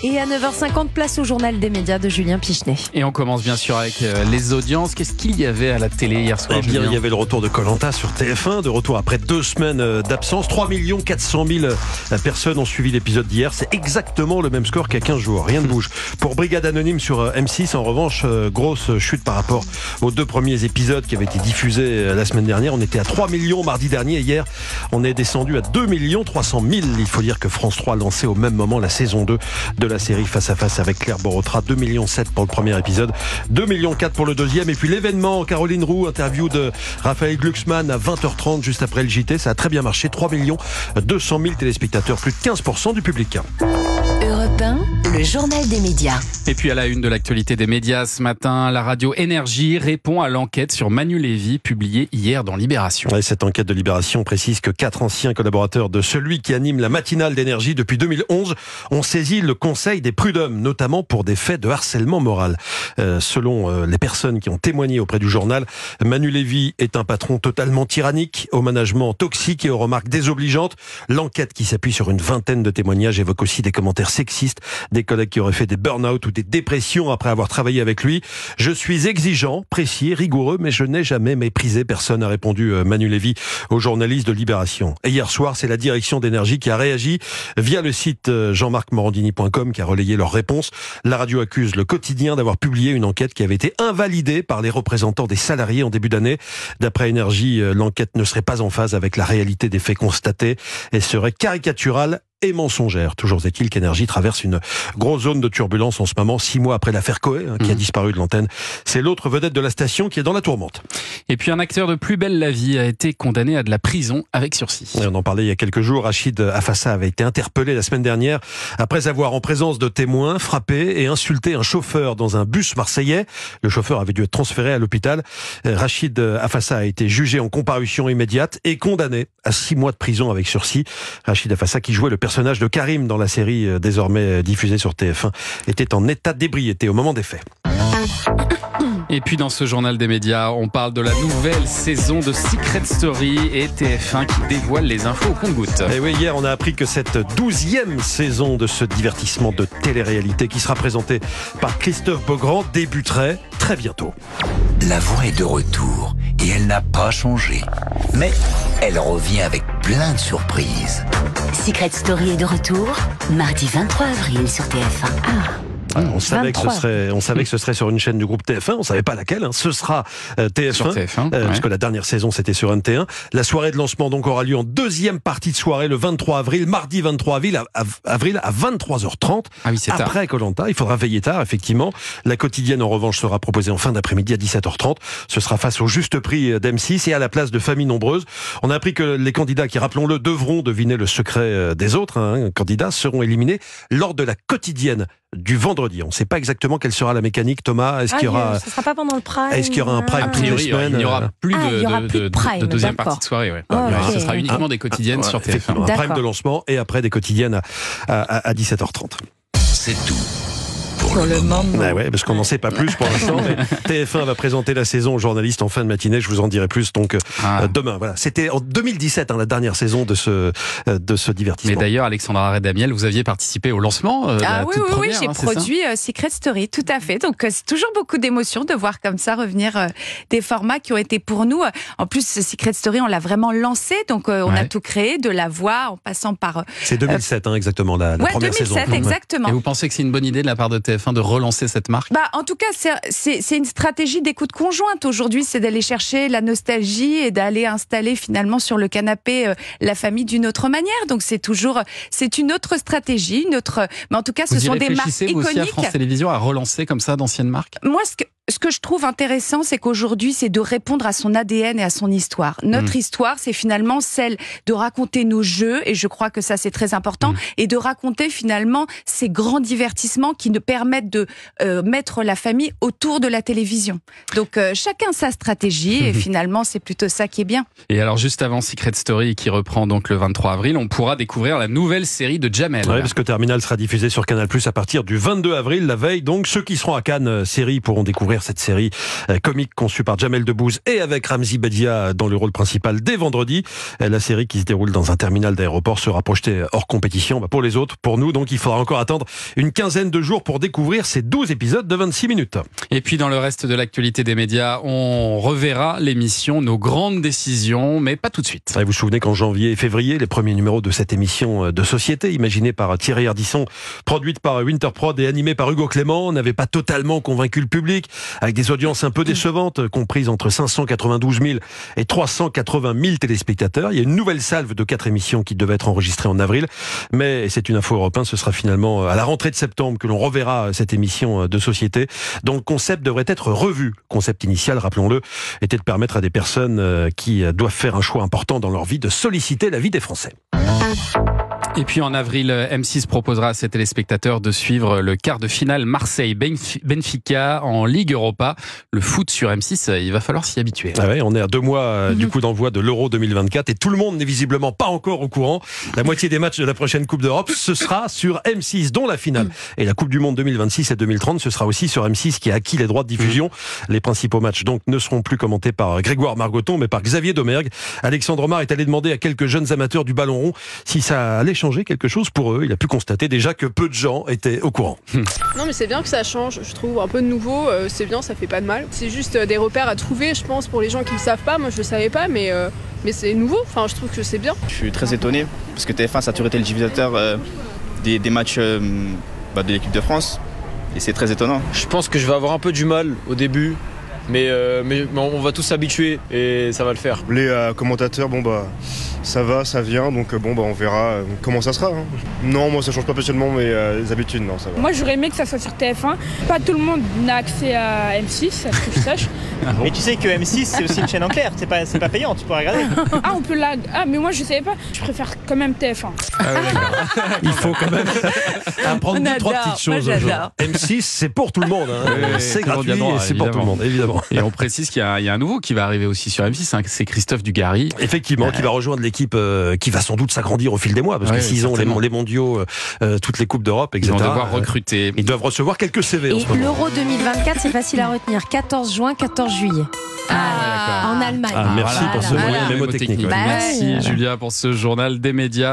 Et à 9h50, place au journal des médias de Julien Pichenet. Et on commence bien sûr avec les audiences. Qu'est-ce qu'il y avait à la télé hier soir? Eh bien, il y avait le retour de Koh-Lanta sur TF1, de retour après 2 semaines d'absence. 3 400 000 personnes ont suivi l'épisode d'hier. C'est exactement le même score qu'il y a 15 jours. Rien ne bouge. Pour Brigade Anonyme sur M6, en revanche, grosse chute par rapport aux 2 premiers épisodes qui avaient été diffusés la semaine dernière. On était à 3 millions mardi dernier. Hier, on est descendu à 2 300 000. Il faut dire que France 3 a lancé au même moment la saison 2 de la série Face à Face avec Claire Borotra. 2,7 millions pour le premier épisode, 2,4 millions pour le deuxième. Et puis l'événement, Caroline Roux, interview de Raphaël Glucksmann à 20h30 juste après le JT. Ça a très bien marché, 3 200 000 téléspectateurs, plus de 15% du public. Europe 1, le journal des médias. Et puis à la une de l'actualité des médias ce matin, la radio Énergie répond à l'enquête sur Manu Lévy publiée hier dans Libération. Et cette enquête de Libération précise que 4 anciens collaborateurs de celui qui anime la matinale d'Énergie depuis 2011 ont saisi le conseil des prud'hommes, notamment pour des faits de harcèlement moral. Selon les personnes qui ont témoigné auprès du journal, Manu Lévy est un patron totalement tyrannique, au management toxique et aux remarques désobligeantes. L'enquête, qui s'appuie sur une vingtaine de témoignages, évoque aussi des commentaires sexistes, des collègues qui auraient fait des burn-out ou des dépressions après avoir travaillé avec lui. Je suis exigeant, précis, rigoureux, mais je n'ai jamais méprisé personne, a répondu Manu Lévy aux journalistes de Libération. Et hier soir, c'est la direction d'Énergie qui a réagi via le site jean-marc-morandini.com qui a relayé leur réponse. La radio accuse le quotidien d'avoir publié une enquête qui avait été invalidée par les représentants des salariés en début d'année. D'après Énergie, l'enquête ne serait pas en phase avec la réalité des faits constatés et serait caricaturale et mensongère. Toujours est-il qu'Énergie traverse une grosse zone de turbulence en ce moment, 6 mois après l'affaire Coé, qui a disparu de l'antenne. C'est l'autre vedette de la station qui est dans la tourmente. Et puis un acteur de Plus belle la vie a été condamné à de la prison avec sursis. Et on en parlait il y a quelques jours. Rachid Afassa avait été interpellé la semaine dernière après avoir, en présence de témoins, frappé et insulté un chauffeur dans un bus marseillais. Le chauffeur avait dû être transféré à l'hôpital. Rachid Afassa a été jugé en comparution immédiate et condamné à 6 mois de prison avec sursis. Rachid Afassa, qui jouait le personnage de Karim dans la série désormais diffusée sur TF1, était en état d'ébriété au moment des faits. Et puis dans ce journal des médias, on parle de la nouvelle saison de Secret Story et TF1 qui dévoile les infos au compte-gouttes. Et oui, hier on a appris que cette 12e saison de ce divertissement de télé-réalité qui sera présentée par Christophe Beaugrand débuterait très bientôt. La voix est de retour et elle n'a pas changé. Mais elle revient avec plein de surprises. Secret Story est de retour, mardi 23 avril sur TF1. On savait que ce serait sur une chaîne du groupe TF1, on savait pas laquelle, ce sera TF1, sur TF1 puisque la dernière saison c'était sur NT1. La soirée de lancement donc aura lieu en deuxième partie de soirée le 23 avril, mardi 23 avril à 23h30. Ah oui, c'est tard. Après Koh-Lanta, il faudra veiller tard effectivement. La quotidienne en revanche sera proposée en fin d'après-midi à 17h30. Ce sera face au juste prix d'M6 et à la place de Famille Nombreuse. On a appris que les candidats qui, rappelons-le, devront deviner le secret des autres candidats seront éliminés lors de la quotidienne du vendredi. On ne sait pas exactement quelle sera la mécanique, Thomas. Est-ce qu'il y aura... Ça sera pas pendant le prime. Est-ce qu'il y aura un prime toutes les semaines? Il n'y aura plus de prime, deuxième d'accord. partie de soirée. Ouais. Okay. Ce sera uniquement des quotidiennes sur TF1. Un prime de lancement et après des quotidiennes à 17h30. C'est tout pour le moment. Bah ouais, parce qu'on n'en sait pas plus pour l'instant. Mais TF1 va présenter la saison aux journalistes en fin de matinée. Je vous en dirai plus donc demain. Voilà, c'était en 2017 la dernière saison de ce divertissement. Mais d'ailleurs, Alexandra Arrête-Damiel, vous aviez participé au lancement de la toute première, j'ai produit Secret Story, tout à fait. Donc c'est toujours beaucoup d'émotions de voir comme ça revenir des formats qui ont été pour nous. En plus, Secret Story, on l'a vraiment lancé, donc on a tout créé, de la voix en passant par. C'est 2007 exactement la première 2007, saison. 2007 exactement. Et vous pensez que c'est une bonne idée de la part de TF1 de relancer cette marque? En tout cas, c'est une stratégie d'écoute conjointe. Aujourd'hui, c'est d'aller chercher la nostalgie et d'aller installer finalement sur le canapé la famille d'une autre manière. Donc c'est une autre stratégie, mais en tout cas, ce sont des marques iconiques. Vous aussi à France Télévisions à relancer comme ça d'anciennes marques? Moi, ce que je trouve intéressant, c'est qu'aujourd'hui, c'est de répondre à son ADN et à son histoire. Notre histoire, c'est finalement celle de raconter nos jeux, et je crois que ça, c'est très important, et de raconter finalement ces grands divertissements qui nous permettent de mettre la famille autour de la télévision. Donc, chacun sa stratégie, et finalement, c'est plutôt ça qui est bien. Et alors, juste avant Secret Story, qui reprend donc le 23 avril, on pourra découvrir la nouvelle série de Jamel. Oui, parce que Terminal sera diffusé sur Canal+ à partir du 22 avril, la veille. Donc, ceux qui seront à Cannes, série, pourront découvrir découvrir cette série comique conçue par Jamel Debbouze et avec Ramzy Bedia dans le rôle principal dès vendredi. La série qui se déroule dans un terminal d'aéroport sera projetée hors compétition. Pour les autres, pour nous, donc il faudra encore attendre une quinzaine de jours pour découvrir ces 12 épisodes de 26 minutes. Et puis dans le reste de l'actualité des médias, on reverra l'émission Nos grandes décisions, mais pas tout de suite. Vous vous souvenez qu'en janvier et février, les premiers numéros de cette émission de société, imaginée par Thierry Ardisson, produite par Winterprod et animée par Hugo Clément, n'avait pas totalement convaincu le public, avec des audiences un peu décevantes, comprises entre 592 000 et 380 000 téléspectateurs. Il y a une nouvelle salve de 4 émissions qui devait être enregistrée en avril, mais c'est une info Europe 1, ce sera finalement à la rentrée de septembre que l'on reverra cette émission de société, dont le concept devrait être revu. Le concept initial, rappelons-le, était de permettre à des personnes qui doivent faire un choix important dans leur vie de solliciter l'avis des Français. Et puis en avril, M6 proposera à ses téléspectateurs de suivre le quart de finale Marseille-Benfica en Ligue Europa. Le foot sur M6, il va falloir s'y habituer. Ah ouais, on est à 2 mois du coup d'envoi de l'Euro 2024 et tout le monde n'est visiblement pas encore au courant. La moitié des matchs de la prochaine Coupe d'Europe, ce sera sur M6, dont la finale. Et la Coupe du Monde 2026 et 2030, ce sera aussi sur M6 qui a acquis les droits de diffusion. Les principaux matchs donc ne seront plus commentés par Grégoire Margoton, mais par Xavier Domergue. Alexandre Omar est allé demander à quelques jeunes amateurs du ballon rond si ça allait changer quelque chose pour eux. Il a pu constater déjà que peu de gens étaient au courant. Non mais c'est bien que ça change, je trouve un peu de nouveau, c'est bien, ça fait pas de mal. C'est juste des repères à trouver, je pense, pour les gens qui ne savent pas. Moi je le savais pas, mais c'est nouveau, enfin je trouve que c'est bien. Je suis très étonné, parce que TF1 ça a toujours été le diffusateur des matchs de l'équipe de France, et c'est très étonnant. Je pense que je vais avoir un peu du mal au début, mais on va tous s'habituer et ça va le faire. Les commentateurs, ça va, ça vient, donc on verra comment ça sera. Non, moi ça change pas spécialement mes habitudes, non, ça va. Moi j'aurais aimé que ça soit sur TF1. Pas tout le monde n'a accès à M6, à ce que je sache. Mais tu sais que M6 c'est aussi une chaîne en clair, c'est pas payant, tu pourrais regarder. On peut la... Ah mais moi je savais pas, je préfère quand même TF1. Il faut quand même apprendre 2-3 petites choses. M6 c'est pour tout le monde, c'est gratuit et c'est pour tout le monde, évidemment. Et on précise qu'il y a un nouveau qui va arriver aussi sur M6, c'est Christophe Dugarry. Effectivement, qui va rejoindre l'équipe qui va sans doute s'agrandir au fil des mois, parce que s'ils ont les mondiaux, toutes les coupes d'Europe, etc. Ils vont devoir recruter. Ils doivent recevoir quelques CV. Et l'Euro 2024, c'est facile à retenir. 14 juin, 14 juillet. En Allemagne. Merci pour ce moyen mémotechnique. Merci Julia pour ce journal des médias.